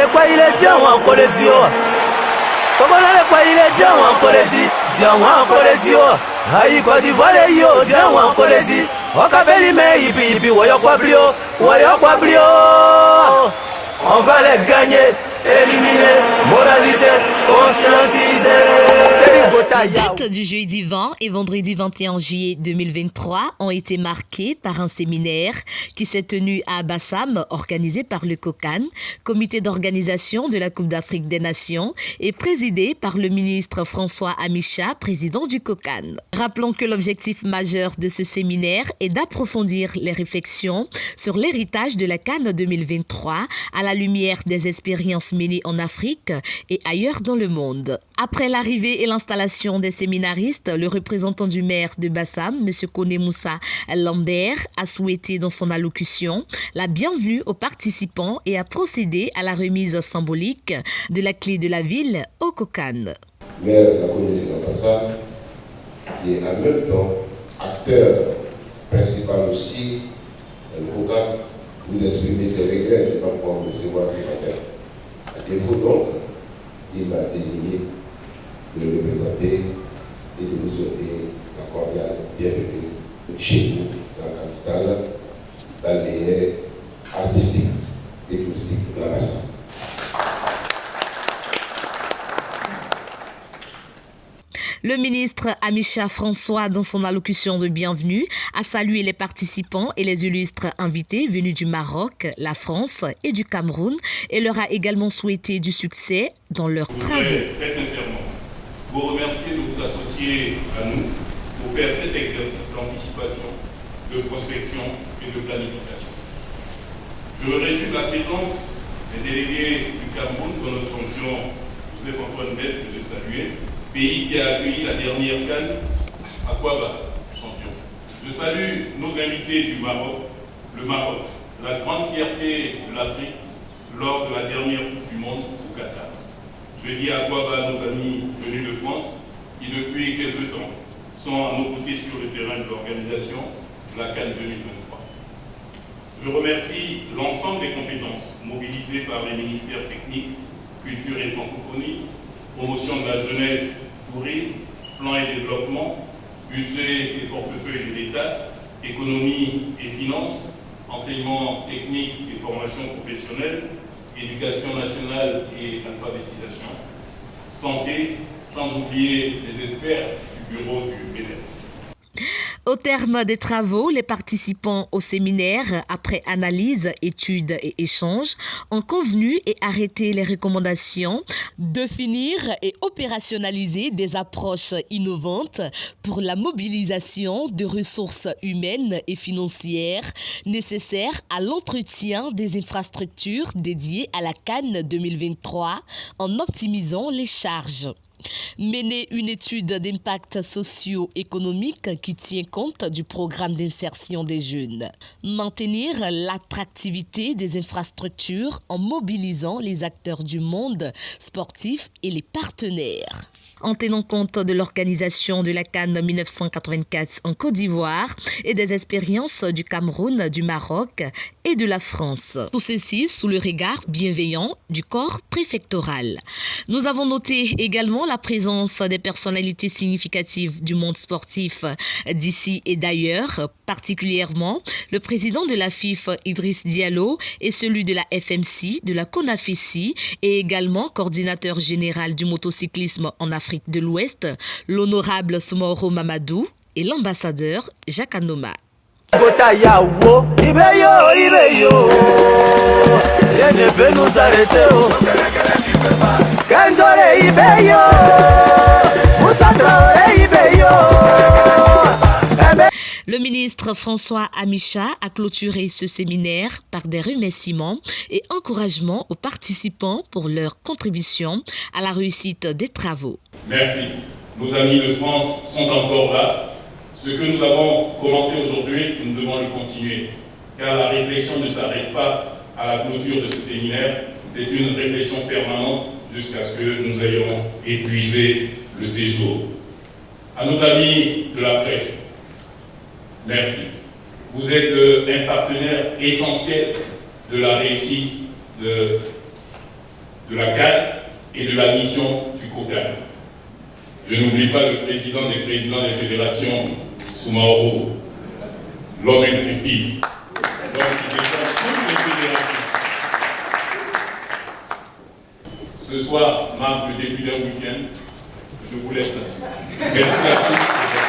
le quoi il est bien ou en colésio. Comment le quoi il est bien ou en colésie. Bien ou en colésio. Aïe Côte d'Ivoire yo, bien ou en colésie. Okabeli me ibi ibi woyo kwa blio. On va les gagner, éliminer, moraliser, conscientiser. Les dates du jeudi 20 et vendredi 21 juillet 2023 ont été marquées par un séminaire qui s'est tenu à Bassam, organisé par le COCAN, comité d'organisation de la Coupe d'Afrique des Nations, et présidé par le ministre François Amicha, président du COCAN. Rappelons que l'objectif majeur de ce séminaire est d'approfondir les réflexions sur l'héritage de la CAN 2023 à la lumière des expériences menées en Afrique et ailleurs dans le monde. Après l'arrivée et l'installation des séminaristes, le représentant du maire de Bassam, M. Kone Moussa Lambert, a souhaité dans son allocution la bienvenue aux participants et a procédé à la remise symbolique de la clé de la ville au COCAN. Maire de la commune de Bassam, qui est en même temps acteur principal aussi du COCAN, vous exprimez ses regrets de ne pas pouvoir recevoir ce matin. À défaut donc, il m'a désigné de le représenter et de vous souhaiter la cordiale bienvenue chez nous, dans la capitale, dans les artistiques et touristiques de la Bassam. Le ministre Amicha François, dans son allocution de bienvenue, a salué les participants et les illustres invités venus du Maroc, la France et du Cameroun et leur a également souhaité du succès dans leurs travaux. Très sincèrement, vous remercier de vous associer à nous pour faire cet exercice d'anticipation, de prospection et de planification. Je me réjouis de la présence des délégués du Cameroun dans notre fonction, Joseph Antoine Bell, que j'ai salué, pays qui a accueilli la dernière CAN à Kouaba, champion. Je salue nos invités du Maroc, le Maroc, la grande fierté de l'Afrique lors de la dernière Coupe du Monde au Qatar. Je dis à Kouaba nos amis venus de France qui depuis quelque temps sont à nos côtés sur le terrain de l'organisation de la CAN 2023. Je remercie l'ensemble des compétences mobilisées par les ministères techniques, culture et francophonie, promotion de la jeunesse, tourisme, plan et développement, budget et portefeuille de l'État, économie et finances, enseignement technique et formation professionnelle, éducation nationale et alphabétisation, santé, sans oublier les experts du bureau du BNET. Au terme des travaux, les participants au séminaire, après analyse, études et échanges, ont convenu et arrêté les recommandations, définir et opérationnaliser des approches innovantes pour la mobilisation de ressources humaines et financières nécessaires à l'entretien des infrastructures dédiées à la CAN 2023 en optimisant les charges. Mener une étude d'impact socio-économique qui tient compte du programme d'insertion des jeunes. Maintenir l'attractivité des infrastructures en mobilisant les acteurs du monde sportif et les partenaires. En tenant compte de l'organisation de la CAN 1984 en Côte d'Ivoire et des expériences du Cameroun, du Maroc et de la France. Tout ceci sous le regard bienveillant du corps préfectoral. Nous avons noté également la présence des personnalités significatives du monde sportif d'ici et d'ailleurs, particulièrement le président de la FIF Idriss Diallo et celui de la FMC, de la CONAFECI et également coordinateur général du motocyclisme en Afrique de l'Ouest, l'honorable Soumoro Mamadou et l'ambassadeur Jacques Anoma. Le ministre François Amicha a clôturé ce séminaire par des remerciements et encouragements aux participants pour leur contribution à la réussite des travaux. Merci. Nos amis de France sont encore là. Ce que nous avons commencé aujourd'hui, nous devons le continuer. Car la réflexion ne s'arrête pas à la clôture de ce séminaire. C'est une réflexion permanente jusqu'à ce que nous ayons épuisé le séjour. À nos amis de la presse, merci. Vous êtes un partenaire essentiel de la réussite de de la CAN et de la mission du COCAN. Je n'oublie pas le président des présidents des fédérations, Soumaoro, l'homme intrépide, l'homme qui défend toutes les fédérations. Ce soir marque le début d'un week-end. Je vous laisse là-dessus. Merci à tous.